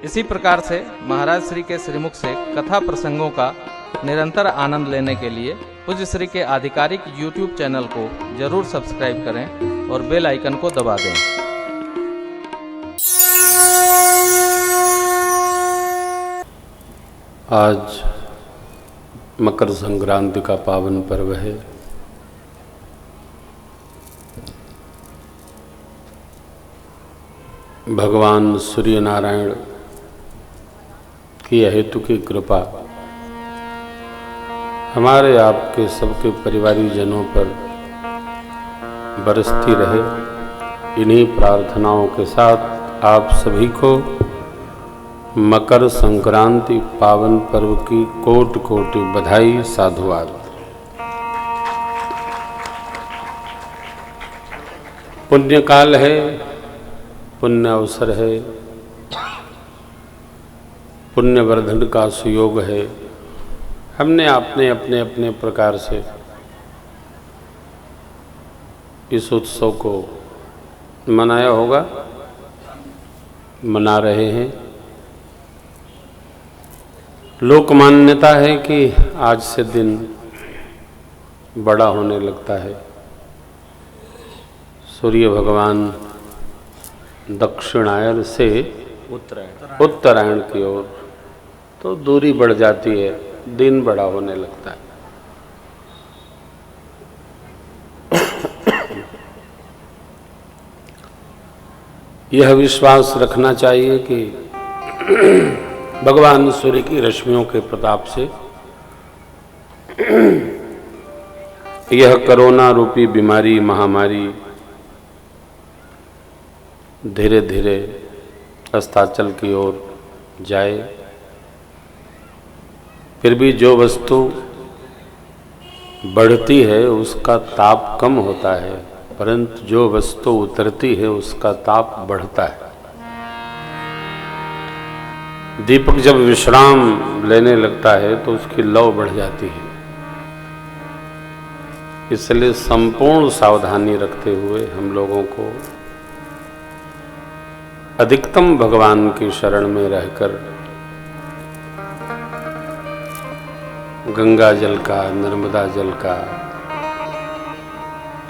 इसी प्रकार से महाराज श्री के श्रीमुख से कथा प्रसंगों का निरंतर आनंद लेने के लिए पूज्य श्री के आधिकारिक YouTube चैनल को जरूर सब्सक्राइब करें और बेल आइकन को दबा दें। आज मकर संक्रांति का पावन पर्व है। भगवान सूर्य नारायण की अहेतु की कृपा हमारे आपके सबके परिवारी जनों पर बरसती रहे। इन्हीं प्रार्थनाओं के साथ आप सभी को मकर संक्रांति पावन पर्व की कोटि कोटि बधाई, साधुवाद। पुण्य काल है, पुण्य अवसर है, पुण्य वर्धन का सुयोग है। हमने आपने अपने अपने प्रकार से इस उत्सव को मनाया होगा, मना रहे हैं। लोक मान्यता है कि आज से दिन बड़ा होने लगता है। सूर्य भगवान दक्षिणायन से उत्तरायण की ओर तो दूरी बढ़ जाती है, दिन बड़ा होने लगता है। यह विश्वास रखना चाहिए कि भगवान सूर्य की रश्मियों के प्रताप से यह कोरोना रूपी बीमारी, महामारी धीरे धीरे अस्ताचल की ओर जाए। फिर भी जो वस्तु बढ़ती है उसका ताप कम होता है, परंतु जो वस्तु उतरती है उसका ताप बढ़ता है। दीपक जब विश्राम लेने लगता है तो उसकी लौ बढ़ जाती है। इसलिए संपूर्ण सावधानी रखते हुए हम लोगों को अधिकतम भगवान की शरण में रहकर गंगा जल का, नर्मदा जल का,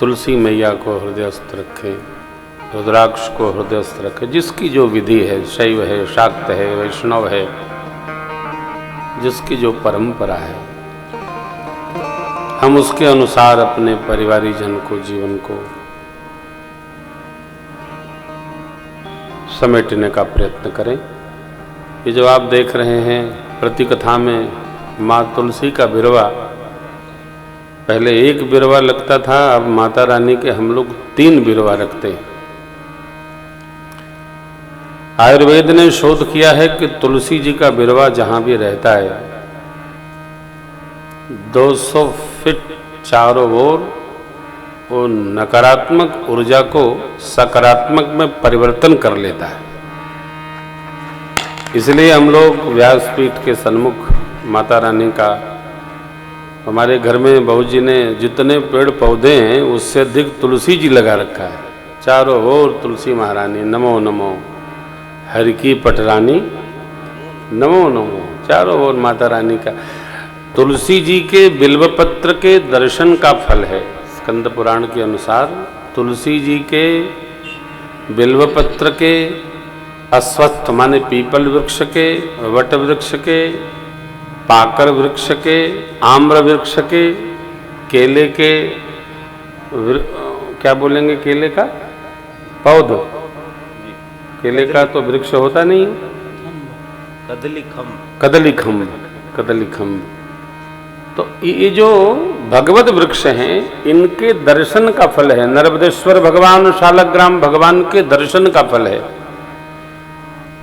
तुलसी मैया को हृदयस्थ रखें, रुद्राक्ष को हृदयस्थ रखें। जिसकी जो विधि है, शैव है, शाक्त है, वैष्णव है, जिसकी जो परंपरा है, हम उसके अनुसार अपने परिवारी जन को, जीवन को समेटने का प्रयत्न करें। ये जो आप देख रहे हैं प्रतिकथा में माँ तुलसी का बिरवा, पहले एक बिरवा लगता था, अब माता रानी के हम लोग 3 बिरवा रखते हैं। आयुर्वेद ने शोध किया है कि तुलसी जी का बिरवा जहां भी रहता है 200 फीट चारों ओर वो नकारात्मक ऊर्जा को सकारात्मक में परिवर्तन कर लेता है। इसलिए हम लोग व्यासपीठ के सन्मुख माता रानी का, हमारे घर में बहू जी ने जितने पेड़ पौधे हैं उससे अधिक तुलसी जी लगा रखा है। चारों ओर तुलसी महारानी, नमो नमो हरि की पटरानी, नमो नमो, चारों ओर माता रानी का। तुलसी जी के बिल्वपत्र के दर्शन का फल है। स्कंद पुराण के अनुसार तुलसी जी के बिल्वपत्र के, अश्वत्थ माने पीपल वृक्ष के, वट वृक्ष के, पाकर वृक्ष के, आम्र वृक्ष के, केले के, क्या बोलेंगे, केले का पौध, केले का तो वृक्ष होता नहीं, कदली खम्भ। तो ये जो भगवत वृक्ष हैं इनके दर्शन का फल है। नर्मदेश्वर भगवान, शालग्राम भगवान के दर्शन का फल है।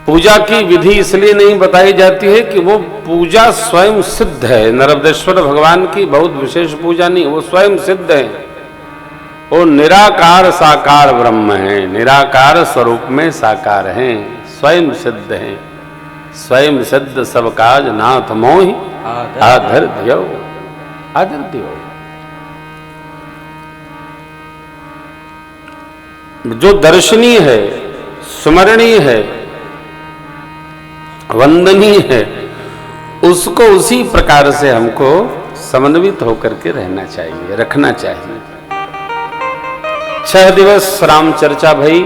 पूजा की विधि इसलिए नहीं बताई जाती है कि वो पूजा स्वयं सिद्ध है। नर्मदेश्वर भगवान की बहुत विशेष पूजा नहीं, वो स्वयं सिद्ध है। वो निराकार साकार ब्रह्म है, निराकार स्वरूप में साकार हैं, स्वयं सिद्ध हैं। स्वयं सिद्ध सब काज नाथ मोहि आधर दियो, आदर दियो। जो दर्शनीय है, स्मरणीय है, वंदनीय है, उसको उसी प्रकार से हमको समन्वित होकर के रहना चाहिए, रखना चाहिए। 6 दिवस राम चर्चा भई।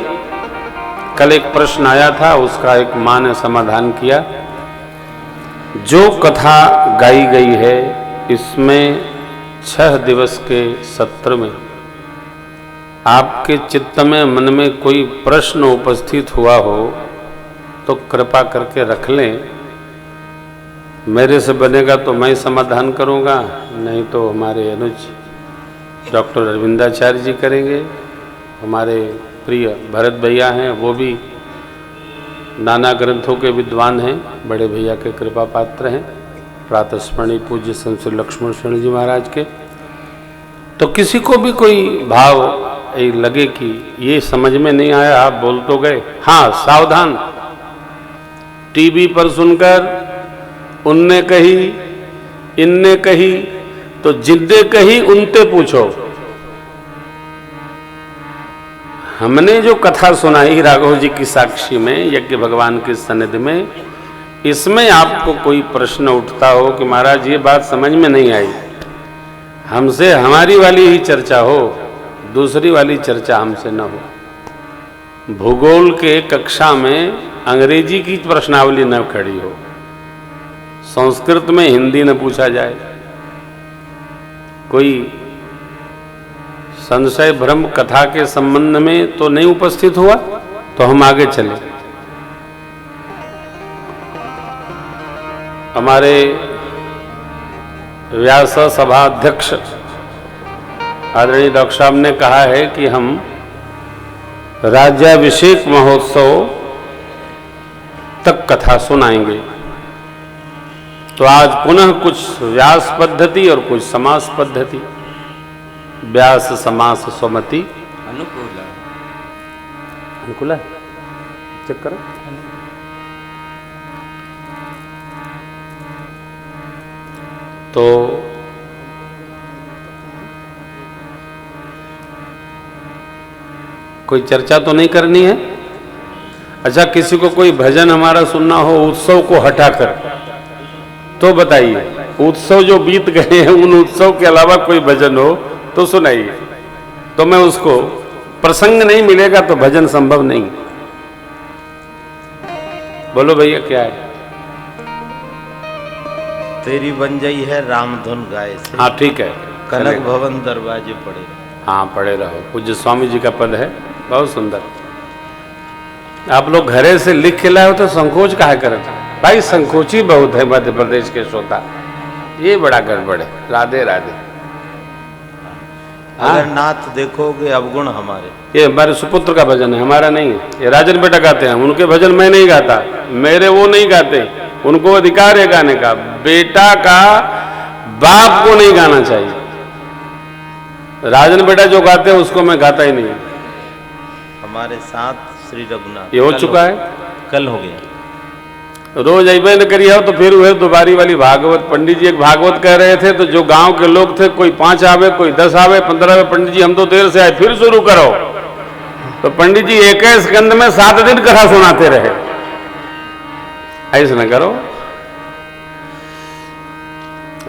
कल एक प्रश्न आया था, उसका एक मां ने समाधान किया। जो कथा गाई गई है इसमें 6 दिवस के सत्र में आपके चित्त में, मन में कोई प्रश्न उपस्थित हुआ हो तो कृपा करके रख लें। मेरे से बनेगा तो मैं समाधान करूंगा, नहीं तो हमारे अनुज डॉक्टर अरविंदाचार्य जी करेंगे। हमारे प्रिय भरत भैया हैं, वो भी नाना ग्रंथों के विद्वान हैं, बड़े भैया के कृपा पात्र हैं, प्रातस्मरणीय पूज्य संत श्री लक्ष्मण शरण जी महाराज के। तो किसी को भी कोई भाव लगे कि ये समझ में नहीं आया, आप बोल तो गए, हाँ सावधान, टीवी पर सुनकर उनने कही इनने कही तो जिद्दे कही उनते पूछो। हमने जो कथा सुनाई राघव जी की साक्षी में, यज्ञ भगवान के सन्निधि में, इसमें आपको कोई प्रश्न उठता हो कि महाराज ये बात समझ में नहीं आई, हमसे हमारी वाली ही चर्चा हो, दूसरी वाली चर्चा हमसे न हो। भूगोल के कक्षा में अंग्रेजी की प्रश्नावली न खड़ी हो, संस्कृत में हिंदी न पूछा जाए। कोई संशय भ्रम कथा के संबंध में तो नहीं उपस्थित हुआ, तो हम आगे चले। हमारे व्यास सभा अध्यक्ष आदरणीय डॉक्टर साहब ने कहा है कि हम राज्याभिषेक महोत्सव तक कथा सुनाएंगे। तो आज पुनः कुछ व्यास पद्धति और कुछ समास पद्धति। व्यास समास स्वमति अनुकूल अनुकूल है, चेक करो। तो कोई चर्चा तो नहीं करनी है। अच्छा, किसी को कोई भजन हमारा सुनना हो उत्सव को हटाकर तो बताइए। उत्सव जो बीत गए हैं उन उत्सव के अलावा कोई भजन हो तो सुनाइए। तो मैं उसको, प्रसंग नहीं मिलेगा तो भजन संभव नहीं। बोलो भैया क्या है? तेरी बन जाई है रामधुन गाए से। हाँ ठीक है, कनक भवन दरवाजे पड़े। हाँ पड़े रहो। पूज्य स्वामी जी का पद है, बहुत सुंदर। आप लोग घरे से लिख के लाए हो तो संकोच काहे करते भाई? संकोची बहुत है मध्य प्रदेश के श्रोता, ये बड़ा गड़बड़ है। राधे राधे। अगर नाथ देखोगे अवगुण हमारे। ये हमारे सुपुत्र का भजन है, हमारा नहीं है। ये राजन बेटा गाते हैं, उनके भजन मैं नहीं गाता, मेरे वो नहीं गाते, उनको अधिकार है गाने का। बेटा का बाप को नहीं गाना चाहिए। राजन बेटा जो गाते हैं उसको मैं गाता ही नहीं। हमारे साथ श्री रघुनाथ ये हो चुका है, कल हो गया। रोज अबे न करिए तो फिर वह दोबारी वाली भागवत। पंडित जी एक भागवत कह रहे थे तो जो गांव के लोग थे, कोई 5 आवे, कोई 10 आवे, 15 आवे, पंडित जी हम तो देर से आए, फिर शुरू करो। तो पंडित जी 21 स्कंद में 7 दिन कथा सुनाते रहे। ऐसा न करो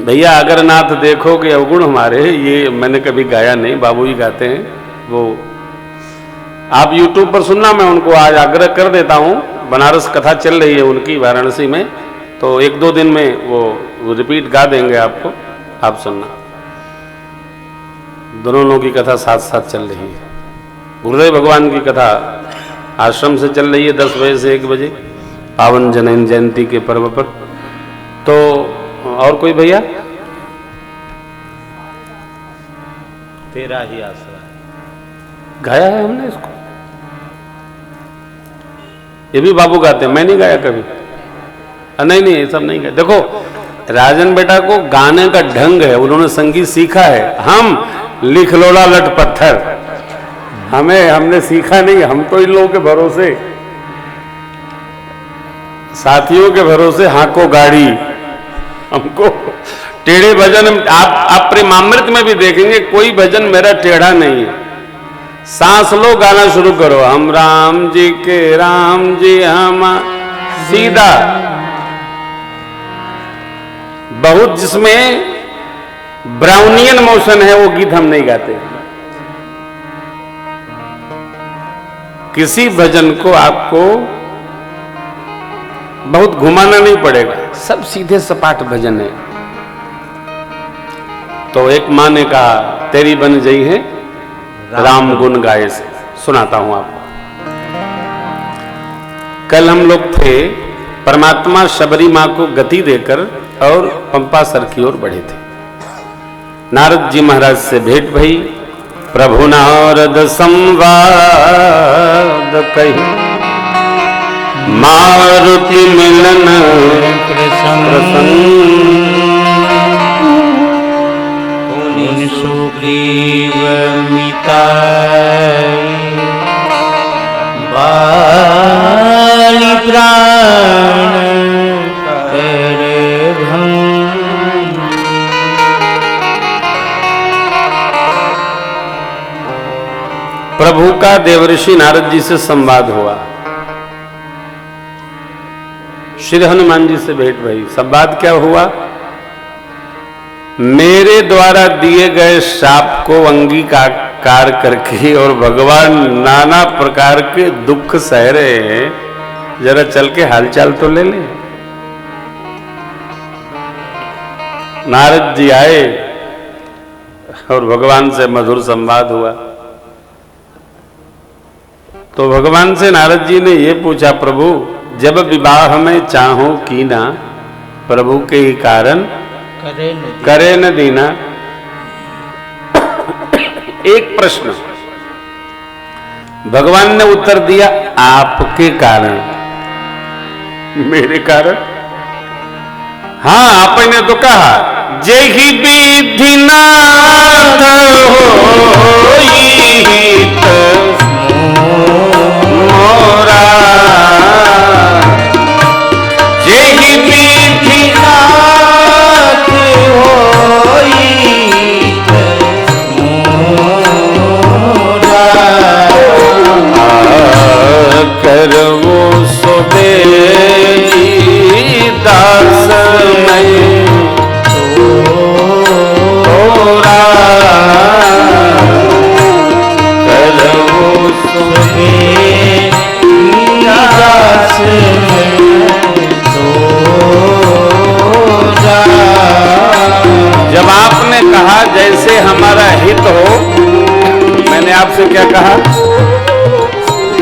भैया। अगर नाथ देखोगे अवगुण हमारे, ये मैंने कभी गाया नहीं, बाबूजी गाते हैं। वो आप YouTube पर सुनना, मैं उनको आज आग्रह कर देता हूं। बनारस कथा चल रही है उनकी वाराणसी में, तो 1-2 दिन में वो रिपीट गा देंगे आपको, आप सुनना। दोनों की कथा साथ साथ चल रही है। गुरुदेव भगवान की कथा आश्रम से चल रही है 10 बजे से 1 बजे, पावन जनन जयंती के पर्व पर। तो और कोई भैया? तेरा ही आसरा गाया है हमने इसको, ये भी बाबू गाते हैं, मैं नहीं गाया कभी। नहीं ये सब नहीं गाया। देखो राजन बेटा को गाने का ढंग है, उन्होंने संगीत सीखा है। हम लिख लोड़ा लट पत्थर, हमने सीखा नहीं। हम तो इन लोगों के भरोसे, साथियों के भरोसे हाको गाड़ी। हमको टेढ़े भजन, आप प्रेमामृत में भी देखेंगे कोई भजन मेरा टेढ़ा नहीं है। सांस लो, गाना शुरू करो, हम राम जी के राम जी, हम सीधा बहुत जिसमें ब्राउनियन मोशन है वो गीत हम नहीं गाते। किसी भजन को आपको बहुत घुमाना नहीं पड़ेगा, सब सीधे सपाट भजन है। तो एक मां ने कहा तेरी बन गई है राम गुण गाए से। सुनाता हूं आपको। कल हम लोग थे, परमात्मा शबरी मां को गति देकर और पंपा सर की ओर बढ़े थे। नारद जी महाराज से भेंट भई। प्रभु नारद संवाद कही, मारुति मिलन प्रसन्न। सुग्रीव मिताई बाली प्राण कर भंग। प्रभु का देवर्षि नारद जी से संवाद हुआ। श्री हनुमान जी से भेंट भई। संवाद क्या हुआ? मेरे द्वारा दिए गए शाप को अंगीकार करके और भगवान नाना प्रकार के दुख सह रहे हैं, जरा चल के हालचाल तो ले ले। नारद जी आए और भगवान से मधुर संवाद हुआ। तो भगवान से नारद जी ने ये पूछा, प्रभु जब विवाह में चाहो कीना, प्रभु के ही कारण करे न दीना। एक प्रश्न भगवान ने उत्तर दिया, आपके कारण। मेरे कारण? हाँ, आपने तो कहा जेहि विधि नाथ होई मोरा, जेहि विधि नाथ होई मोरा, करवो सोबे दास नहीं तोरा, करवो सोबे दास तोरा। जब आपने कहा जैसे हमारा हित हो, मैंने आपसे क्या कहा?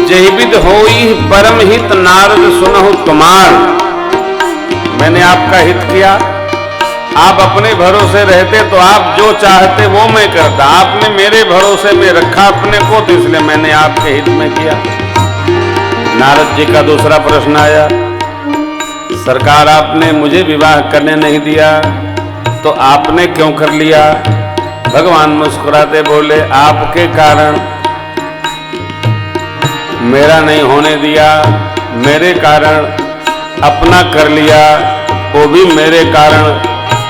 जहिविद होई परम हित नारद सुनहु तुम्हार। मैंने आपका हित किया। आप अपने भरोसे रहते तो आप जो चाहते वो मैं करता। आपने मेरे भरोसे में रखा अपने को, तो इसलिए मैंने आपके हित में किया। नारद जी का दूसरा प्रश्न आया, सरकार आपने मुझे विवाह करने नहीं दिया तो आपने क्यों कर लिया? भगवान मुस्कुराते बोले, आपके कारण। मेरा नहीं होने दिया, मेरे कारण। अपना कर लिया, वो भी मेरे कारण।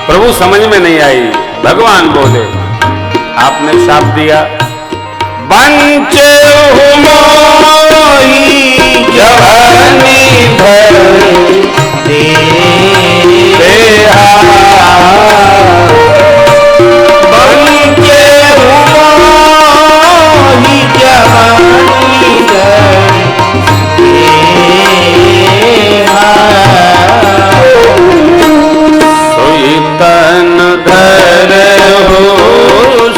प्रभु समझ में नहीं आई। भगवान बोले, आपने शाप दिया, बंचे हो मोही जवानी भर देहा, बंचे हो मोही जवानी भर देहा, सोई तन धर हो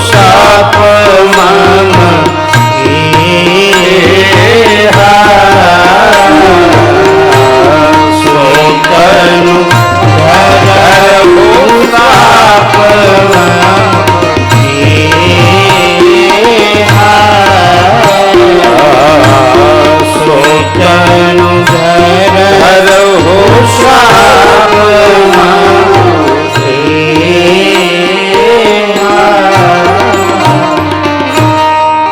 शाप मन एहा, सोई तन धर हो शाप मन एहा, सोई तन धर हो शाप मन।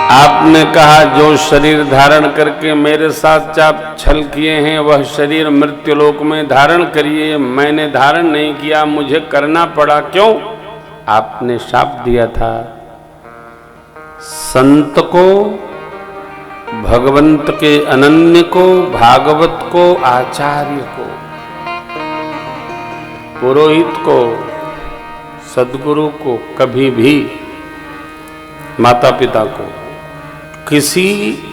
आपने कहा जो शरीर धारण करके मेरे साथ आप छल किए हैं वह शरीर मृत्युलोक में धारण करिए। मैंने धारण नहीं किया, मुझे करना पड़ा। क्यों? आपने शाप दिया था। संत को, भगवंत के अनन्य को, भागवत को, आचार्य को पुरोहित को, सदगुरु को, कभी भी माता पिता को, किसी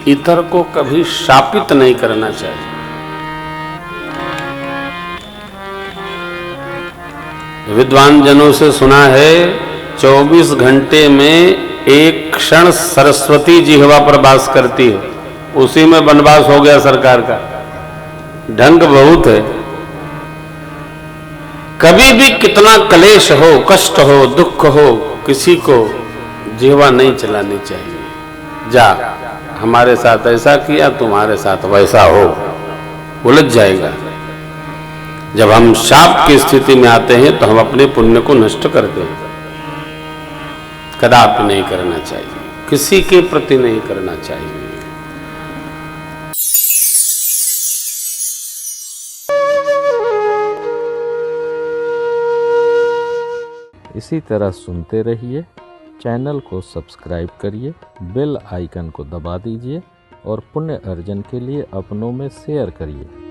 इतर को कभी शापित नहीं करना चाहिए। विद्वान जनों से सुना है 24 घंटे में एक क्षण सरस्वती जिह्वा पर वास करती है, उसी में वनवास हो गया सरकार का। ढंग बहुत है। कभी भी कितना क्लेश हो, कष्ट हो, दुख हो, किसी को जिह्वा नहीं चलानी चाहिए। जा, हमारे साथ ऐसा किया, तुम्हारे साथ वैसा हो, उलझ जाएगा। जब हम शाप की स्थिति में आते हैं तो हम अपने पुण्य को नष्ट कर दें। कदापि नहीं करना चाहिए, किसी के प्रति नहीं करना चाहिए। इसी तरह सुनते रहिए, चैनल को सब्सक्राइब करिए, बेल आइकन को दबा दीजिए और पुण्य अर्जन के लिए अपनों में शेयर करिए।